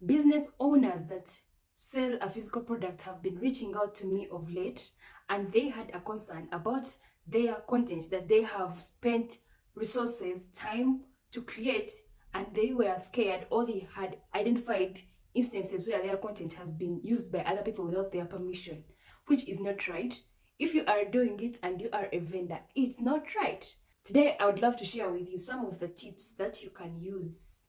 Business owners that sell a physical product have been reaching out to me of late, and they had a concern about their content that they have spent resources, time to create, and they were scared, or they had identified instances where their content has been used by other people without their permission, which is not right. If you are doing it and you are a vendor, it's not right. Today, I would love to share with you some of the tips that you can use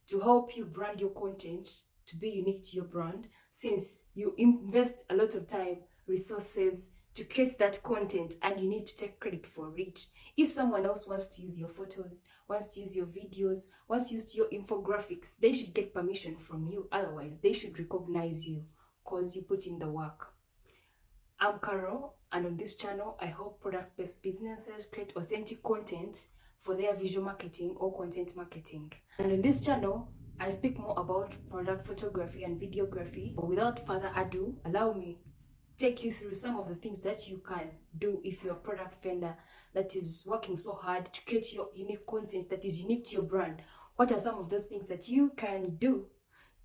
to help you brand your content to be unique to your brand, since you invest a lot of time, resources to create that content, and you need to take credit for it. If someone else wants to use your photos, wants to use your videos, wants to use your infographics, they should get permission from you. Otherwise, they should recognize you because you put in the work. I'm Carol, and on this channel, I help product-based businesses create authentic content for their visual marketing or content marketing. And on this channel, I speak more about product photography and videography. But without further ado, allow me to take you through some of the things that you can do if you're a product vendor that is working so hard to create your unique content that is unique to your brand. What are some of those things that you can do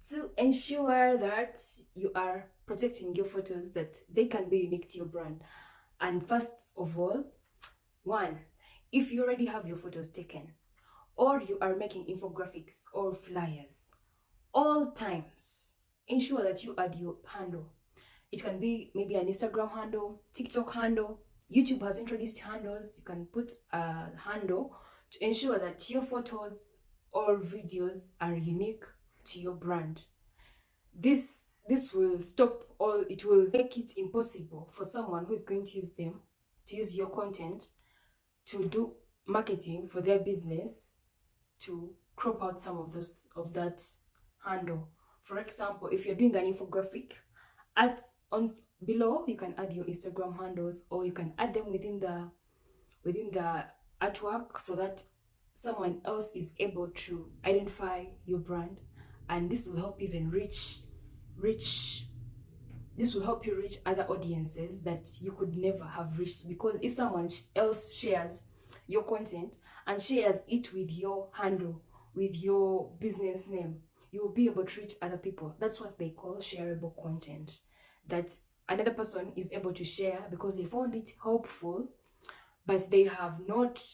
to ensure that you are protecting your photos, that they can be unique to your brand? And first of all, one, if you already have your photos taken, or you are making infographics or flyers, all times ensure that you add your handle. It can be maybe an Instagram handle, TikTok handle. YouTube has introduced handles. You can put a handle to ensure that your photos or videos are unique to your brand. This will stop, or it will make it impossible for someone who is going to use them, to use your content, to do marketing for their business, to crop out some of that handle. For example, if you're doing an infographic, below you can add your Instagram handles, or you can add them within the artwork, so that someone else is able to identify your brand. And this will help even this will help you reach other audiences that you could never have reached, because if someone else shares your content and shares it with your handle, with your business name, you will be able to reach other people. That's what they call shareable content, that another person is able to share because they found it helpful, but they have not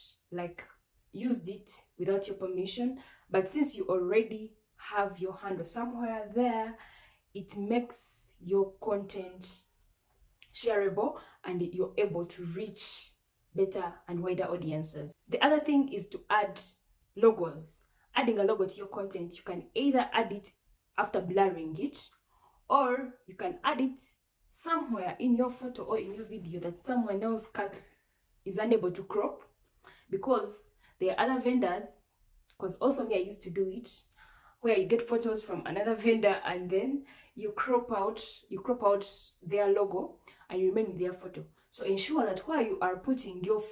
used it without your permission. But since you already have your handle somewhere there, it makes your content shareable, and you're able to reach better and wider audiences. The other thing is to add logos. Adding a logo to your content, you can either add it after blurring it, or you can add it somewhere in your photo or in your video that someone else is unable to crop, because there are other vendors, because also me, I used to do it, where you get photos from another vendor and then you crop out their logo and you remain with their photo. So ensure that where you are putting your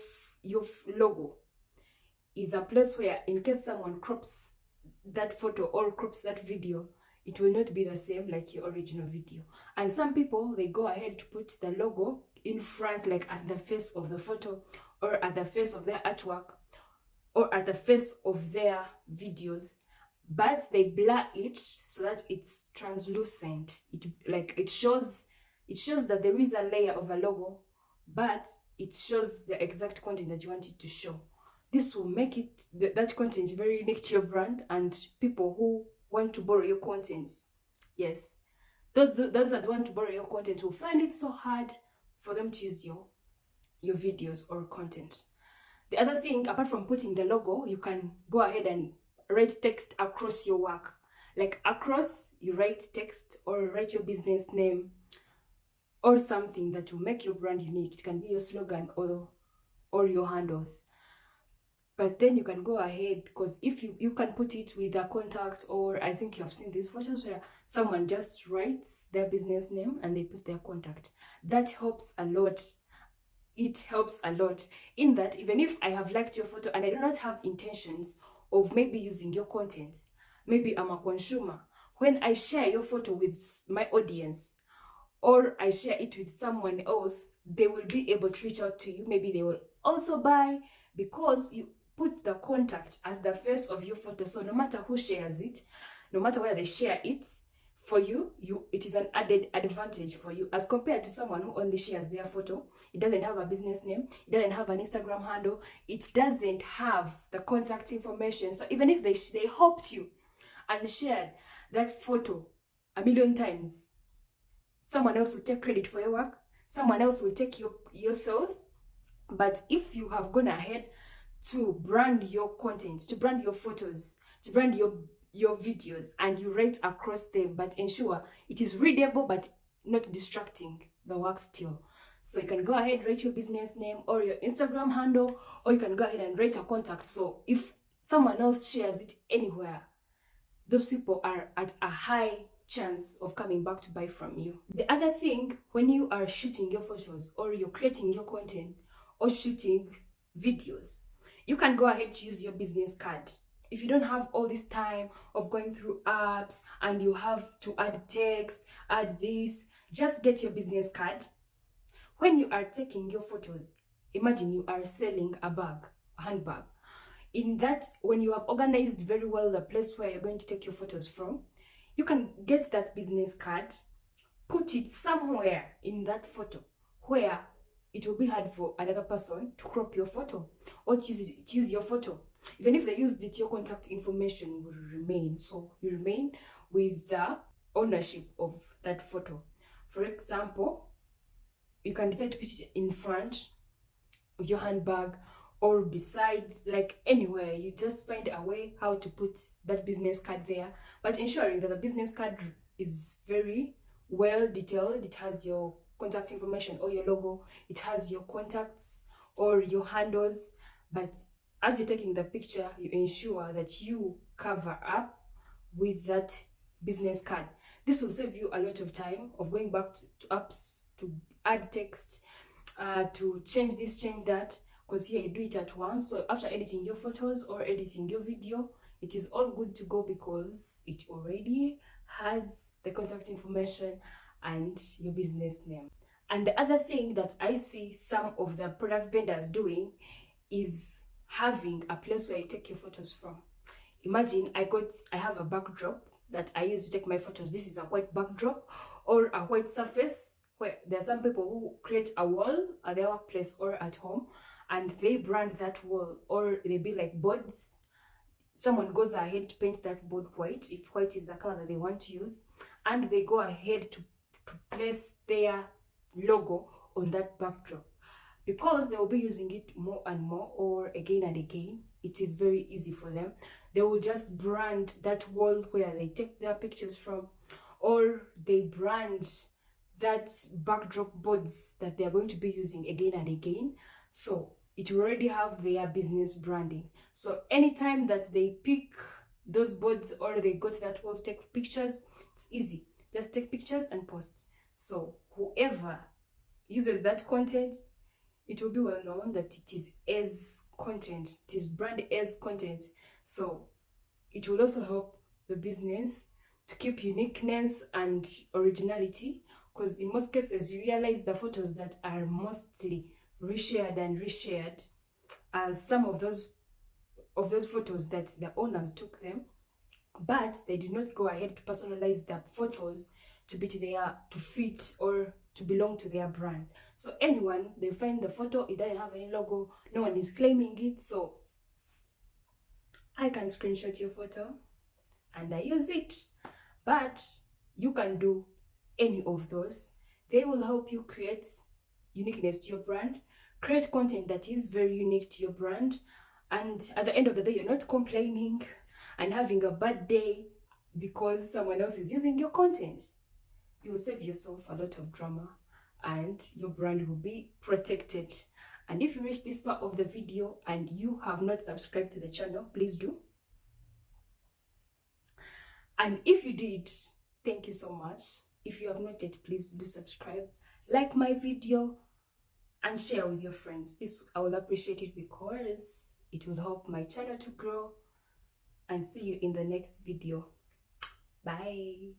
logo is a place where, in case someone crops that photo or crops that video, it will not be the same like your original video. And some people, they go ahead to put the logo in front, like at the face of the photo, or at the face of their artwork, or at the face of their videos, but they blur it so that it's translucent. It shows that there is a layer of a logo, but it shows the exact content that you want it to show. This will make it that content very unique to your brand, and people who want to borrow your content, yes, those that want to borrow your content will find it so hard for them to use your videos or content. The other thing, apart from putting the logo, you can go ahead and write text across your work. Like across, you write text or write your business name or something that will make your brand unique. It can be your slogan or your handles. But then you can go ahead, because if you can put it with a contact, or I think you have seen these photos where someone just writes their business name and they put their contact. That helps a lot. It helps a lot in that even if I have liked your photo and I do not have intentions of maybe using your content, maybe I'm a consumer, when I share your photo with my audience, or I share it with someone else, they will be able to reach out to you. Maybe they will also buy, because you put the contact at the face of your photo. So no matter who shares it, no matter where they share it, for you, it is an added advantage for you as compared to someone who only shares their photo. It doesn't have a business name, it doesn't have an Instagram handle, it doesn't have the contact information. So even if they helped you and shared that photo a million times, someone else will take credit for your work, someone else will take your sales. But if you have gone ahead to brand your content, to brand your photos, to brand your videos, and you write across them, but ensure it is readable but not distracting the work still. So you can go ahead, write your business name or your Instagram handle, or you can go ahead and write a contact. So if someone else shares it anywhere, those people are at a high chance of coming back to buy from you. The other thing, when you are shooting your photos or you're creating your content or shooting videos, you can go ahead to use your business card. If you don't have all this time of going through apps and you have to add text, add this, just get your business card. When you are taking your photos, imagine you are selling a handbag. In that, when you have organized very well the place where you're going to take your photos from, you can get that business card, put it somewhere in that photo where it will be hard for another person to crop your photo or to use your photo. Even if they used it, your contact information will remain. So you remain with the ownership of that photo. For example, you can decide to put it in front of your handbag or besides, like anywhere. You just find a way how to put that business card there, but ensuring that the business card is very well detailed. It has your contact information or your logo, it has your contacts or your handles, but as you're taking the picture, you ensure that you cover up with that business card. This will save you a lot of time of going back to apps to add text, to change this, change that, because here you do it at once. So after editing your photos or editing your video, it is all good to go because it already has the contact information and your business name. And the other thing that I see some of the product vendors doing is having a place where you take your photos from. Imagine I have a backdrop that I use to take my photos. This is a white backdrop or a white surface, where there are some people who create a wall at their workplace or at home and they brand that wall, or they be like boards. Someone goes ahead to paint that board white, if white is the color that they want to use, and they go ahead to place their logo on that backdrop. Because they will be using it more and more or again and again, it is very easy for them. They will just brand that wall where they take their pictures from, or they brand that backdrop boards that they are going to be using again and again. So it will already have their business branding. So anytime that they pick those boards or they go to that wall to take pictures, it's easy. Just take pictures and post. So whoever uses that content, it will be well known that it is as content, it is brand as content. So it will also help the business to keep uniqueness and originality, because in most cases you realize the photos that are mostly reshared and reshared are some of those photos that the owners took them, but they did not go ahead to personalize their photos to fit or to belong to their brand. So anyone, they find the photo, it doesn't have any logo, no one is claiming it, so I can screenshot your photo and I use it. But you can do any of those. They will help you create uniqueness to your brand, create content that is very unique to your brand, and at the end of the day, you're not complaining and having a bad day because someone else is using your content. You will save yourself a lot of drama and your brand will be protected. And if you reach this part of the video and you have not subscribed to the channel, please do. And if you did, thank you so much. If you have not yet, please do subscribe, like my video, and share with your friends. This, I will appreciate it because it will help my channel to grow. And see you in the next video. Bye.